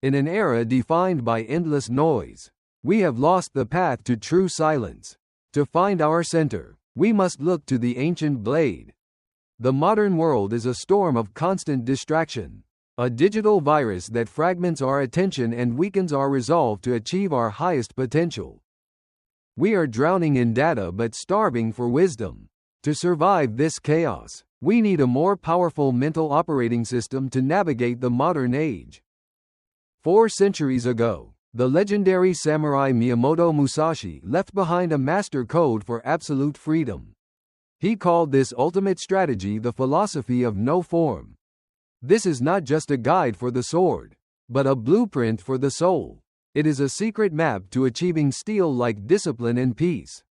In an era defined by endless noise, we have lost the path to true silence. To find our center, we must look to the ancient blade. The modern world is a storm of constant distraction, a digital virus that fragments our attention and weakens our resolve to achieve our highest potential. We are drowning in data but starving for wisdom. To survive this chaos, we need a more powerful mental operating system to navigate the modern age. 4 centuries ago, the legendary samurai Miyamoto Musashi left behind a master code for absolute freedom. He called this ultimate strategy the philosophy of no form. This is not just a guide for the sword, but a blueprint for the soul. It is a secret map to achieving steel-like discipline and peace.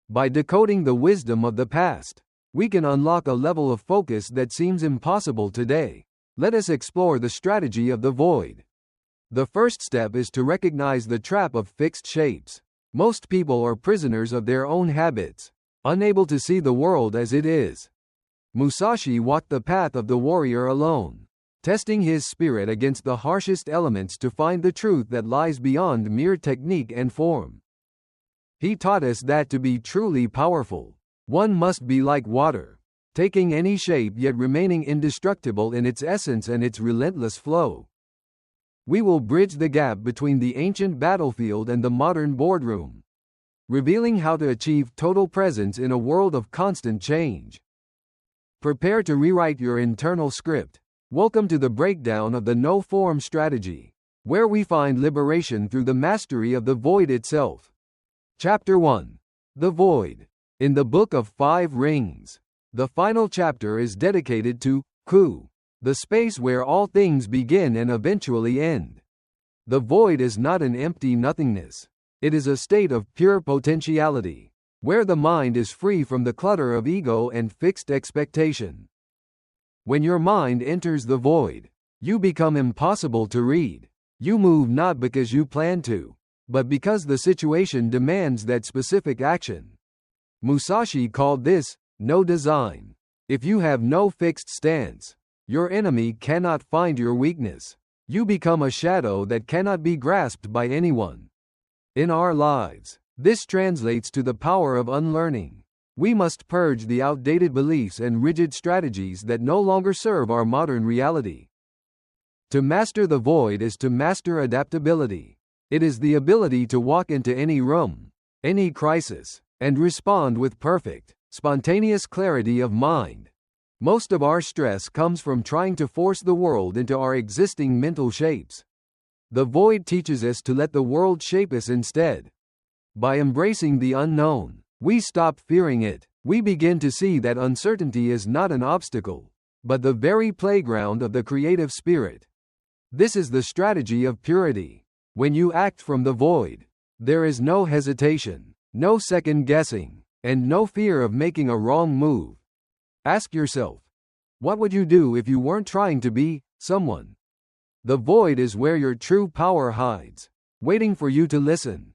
By decoding the wisdom of the past, we can unlock a level of focus that seems impossible today. Let us explore the strategy of the void. The first step is to recognize the trap of fixed shapes. Most people are prisoners of their own habits, unable to see the world as it is. Musashi walked the path of the warrior alone, testing his spirit against the harshest elements to find the truth that lies beyond mere technique and form. He taught us that to be truly powerful, one must be like water, taking any shape yet remaining indestructible in its essence and its relentless flow. We will bridge the gap between the ancient battlefield and the modern boardroom, revealing how to achieve total presence in a world of constant change. Prepare to rewrite your internal script. Welcome to the breakdown of the no-form strategy, where we find liberation through the mastery of the void itself. Chapter 1. The Void. In the Book of 5 Rings, the final chapter is dedicated to Ku, the space where all things begin and eventually end. The void is not an empty nothingness. It is a state of pure potentiality, where the mind is free from the clutter of ego and fixed expectation. When your mind enters the void, you become impossible to read. You move not because you plan to, but because the situation demands that specific action. Musashi called this no design. If you have no fixed stance, your enemy cannot find your weakness. You become a shadow that cannot be grasped by anyone. In our lives, this translates to the power of unlearning. We must purge the outdated beliefs and rigid strategies that no longer serve our modern reality. To master the void is to master adaptability. It is the ability to walk into any room, any crisis, and respond with perfect, spontaneous clarity of mind. Most of our stress comes from trying to force the world into our existing mental shapes. The void teaches us to let the world shape us instead. By embracing the unknown, we stop fearing it. We begin to see that uncertainty is not an obstacle, but the very playground of the creative spirit. This is the strategy of purity. When you act from the void, there is no hesitation, no second guessing, and no fear of making a wrong move. Ask yourself, what would you do if you weren't trying to be someone? The void is where your true power hides, waiting for you to listen.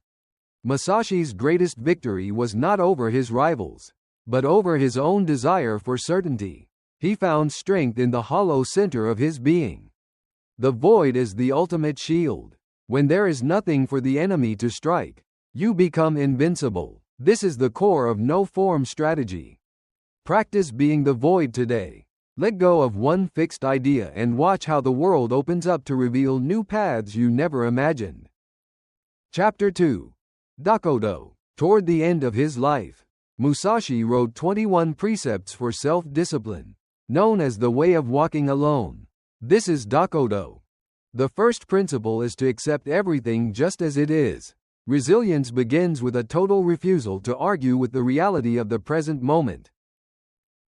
Musashi's greatest victory was not over his rivals, but over his own desire for certainty. He found strength in the hollow center of his being. The void is the ultimate shield. When there is nothing for the enemy to strike, you become invincible. This is the core of no-form strategy. Practice being the void today. Let go of one fixed idea and watch how the world opens up to reveal new paths you never imagined. Chapter 2. Dokkodo. Toward the end of his life, Musashi wrote 21 precepts for self-discipline, known as the way of walking alone. This is dokkodo. The first principle is to accept everything just as it is. Resilience begins with a total refusal to argue with the reality of the present moment.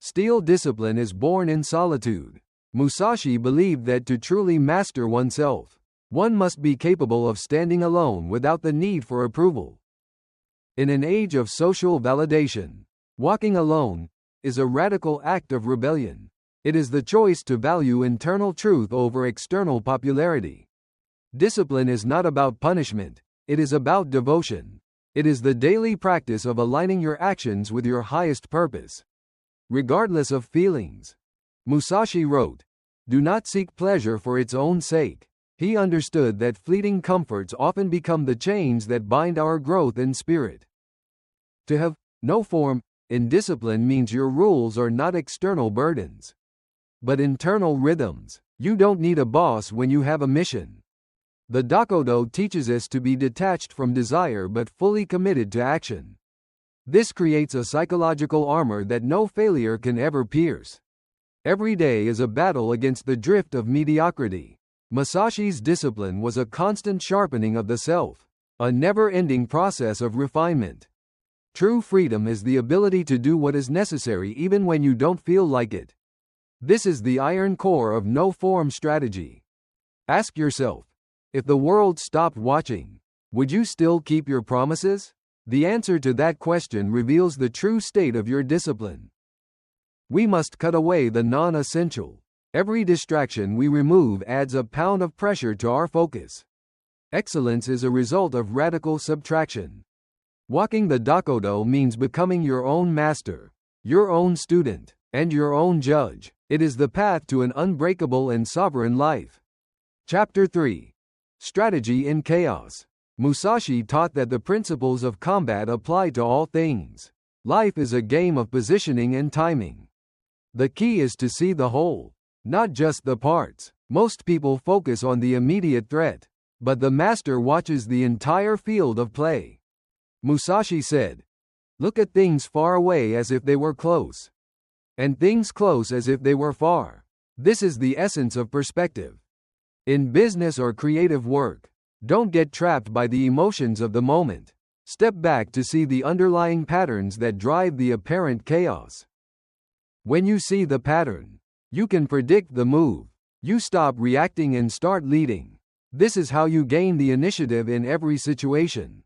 Steel discipline is born in solitude. Musashi believed that to truly master oneself, one must be capable of standing alone without the need for approval. In an age of social validation, walking alone is a radical act of rebellion. It is the choice to value internal truth over external popularity. Discipline is not about punishment, it is about devotion. It is the daily practice of aligning your actions with your highest purpose, regardless of feelings. Musashi wrote, "Do not seek pleasure for its own sake." He understood that fleeting comforts often become the chains that bind our growth in spirit. To have no form in discipline means your rules are not external burdens, but internal rhythms. You don't need a boss when you have a mission. The dokkodo teaches us to be detached from desire but fully committed to action. This creates a psychological armor that no failure can ever pierce. Every day is a battle against the drift of mediocrity. Musashi's discipline was a constant sharpening of the self, a never-ending process of refinement. True freedom is the ability to do what is necessary even when you don't feel like it. This is the iron core of no-form strategy. Ask yourself, if the world stopped watching, would you still keep your promises? The answer to that question reveals the true state of your discipline. We must cut away the non-essential. Every distraction we remove adds a pound of pressure to our focus. Excellence is a result of radical subtraction. Walking the dokkodo means becoming your own master, your own student, and your own judge. It is the path to an unbreakable and sovereign life. Chapter 3. Strategy in Chaos. Musashi taught that the principles of combat apply to all things. Life is a game of positioning and timing. The key is to see the whole, not just the parts. Most people focus on the immediate threat, but the master watches the entire field of play. Musashi said, "Look at things far away as if they were close, and things close as if they were far." This is the essence of perspective. In business or creative work, don't get trapped by the emotions of the moment. Step back to see the underlying patterns that drive the apparent chaos. When you see the pattern, you can predict the move. You stop reacting and start leading. This is how you gain the initiative in every situation.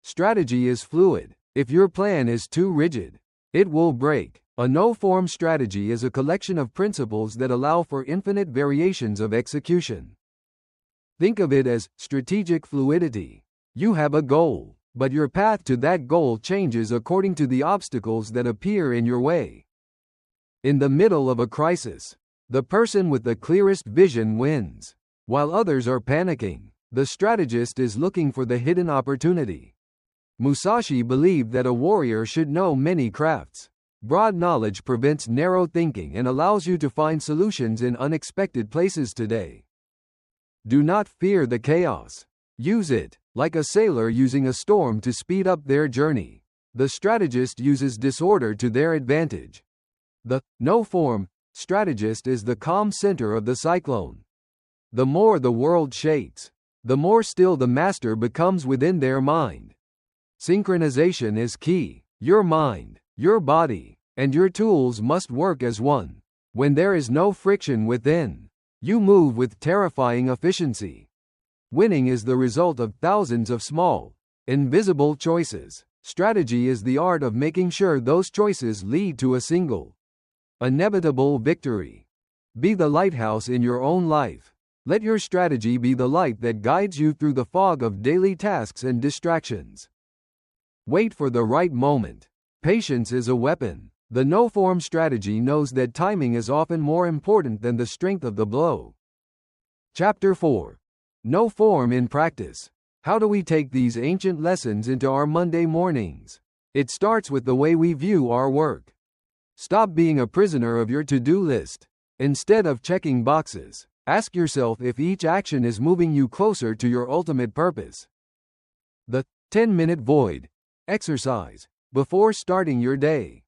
Strategy is fluid. If your plan is too rigid, it will break. A no-form strategy is a collection of principles that allow for infinite variations of execution. Think of it as strategic fluidity. You have a goal, but your path to that goal changes according to the obstacles that appear in your way. In the middle of a crisis, the person with the clearest vision wins. While others are panicking, the strategist is looking for the hidden opportunity. Musashi believed that a warrior should know many crafts. Broad knowledge prevents narrow thinking and allows you to find solutions in unexpected places today. Do not fear the chaos. Use it, like a sailor using a storm to speed up their journey. The strategist uses disorder to their advantage. The no-form strategist is the calm center of the cyclone. The more the world shakes, the more still the master becomes within their mind. Synchronization is key. Your mind, your body, and your tools must work as one. When there is no friction within, you move with terrifying efficiency. Winning is the result of thousands of small, invisible choices. Strategy is the art of making sure those choices lead to a single, inevitable victory. Be the lighthouse in your own life. Let your strategy be the light that guides you through the fog of daily tasks and distractions. Wait for the right moment. Patience is a weapon. The no-form strategy knows that timing is often more important than the strength of the blow. Chapter 4. No form in practice. How do we take these ancient lessons into our Monday mornings? It starts with the way we view our work. Stop being a prisoner of your to-do list. Instead of checking boxes, ask yourself if each action is moving you closer to your ultimate purpose. The 10-minute void exercise. Before starting your day,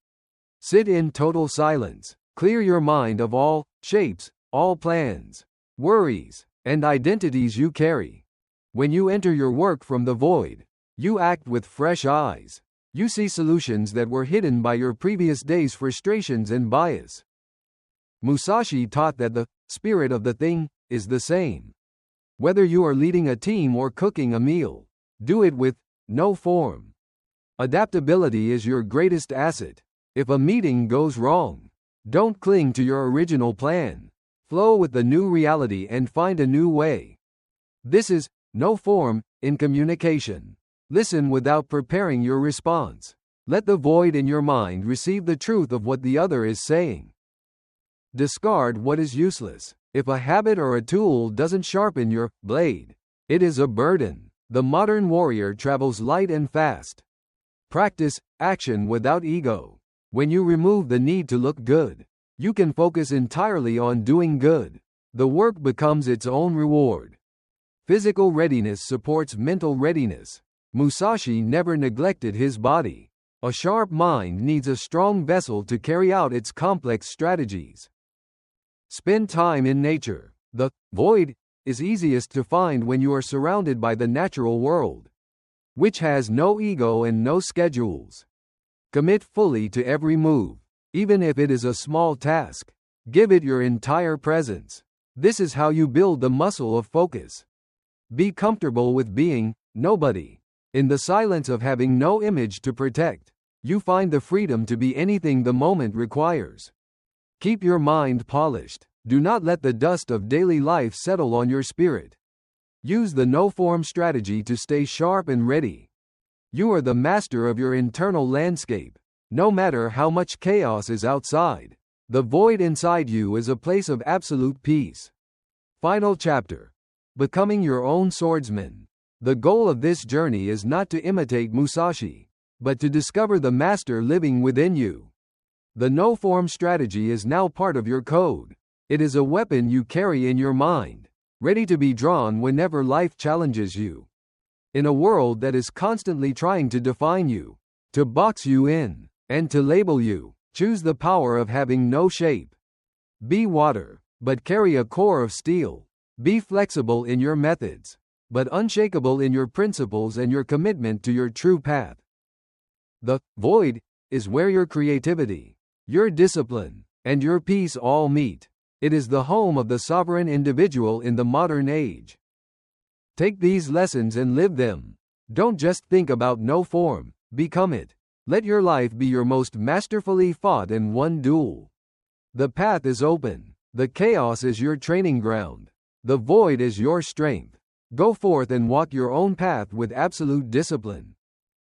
sit in total silence. Clear your mind of all shapes, all plans, worries, and identities you carry. When you enter your work from the void, you act with fresh eyes. You see solutions that were hidden by your previous day's frustrations and bias. Musashi taught that the spirit of the thing is the same. Whether you are leading a team or cooking a meal, do it with no form. Adaptability is your greatest asset. If a meeting goes wrong, don't cling to your original plan. Flow with the new reality and find a new way. This is no form in communication. Listen without preparing your response. Let the void in your mind receive the truth of what the other is saying. Discard what is useless. If a habit or a tool doesn't sharpen your blade, it is a burden. The modern warrior travels light and fast. Practice action without ego. When you remove the need to look good, you can focus entirely on doing good. The work becomes its own reward. Physical readiness supports mental readiness. Musashi never neglected his body. A sharp mind needs a strong vessel to carry out its complex strategies. Spend time in nature. The void is easiest to find when you are surrounded by the natural world, which has no ego and no schedules. Commit fully to every move, even if it is a small task. Give it your entire presence. This is how you build the muscle of focus. Be comfortable with being nobody. In the silence of having no image to protect, you find the freedom to be anything the moment requires. Keep your mind polished. Do not let the dust of daily life settle on your spirit. Use the no-form strategy to stay sharp and ready. You are the master of your internal landscape. No matter how much chaos is outside, the void inside you is a place of absolute peace. Final chapter. Becoming your own swordsman. The goal of this journey is not to imitate Musashi, but to discover the master living within you. The no-form strategy is now part of your code. It is a weapon you carry in your mind, ready to be drawn whenever life challenges you. In a world that is constantly trying to define you, to box you in, and to label you, choose the power of having no shape. Be water, but carry a core of steel. Be flexible in your methods, but unshakable in your principles and your commitment to your true path. The void is where your creativity, your discipline, and your peace all meet. It is the home of the sovereign individual in the modern age. Take these lessons and live them. Don't just think about no form, become it. Let your life be your most masterfully fought and won duel. The path is open. The chaos is your training ground. The void is your strength. Go forth and walk your own path with absolute discipline.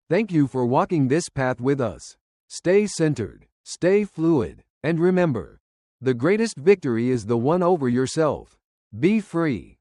Thank you for walking this path with us. Stay centered, stay fluid, and remember, the greatest victory is the one over yourself. Be free.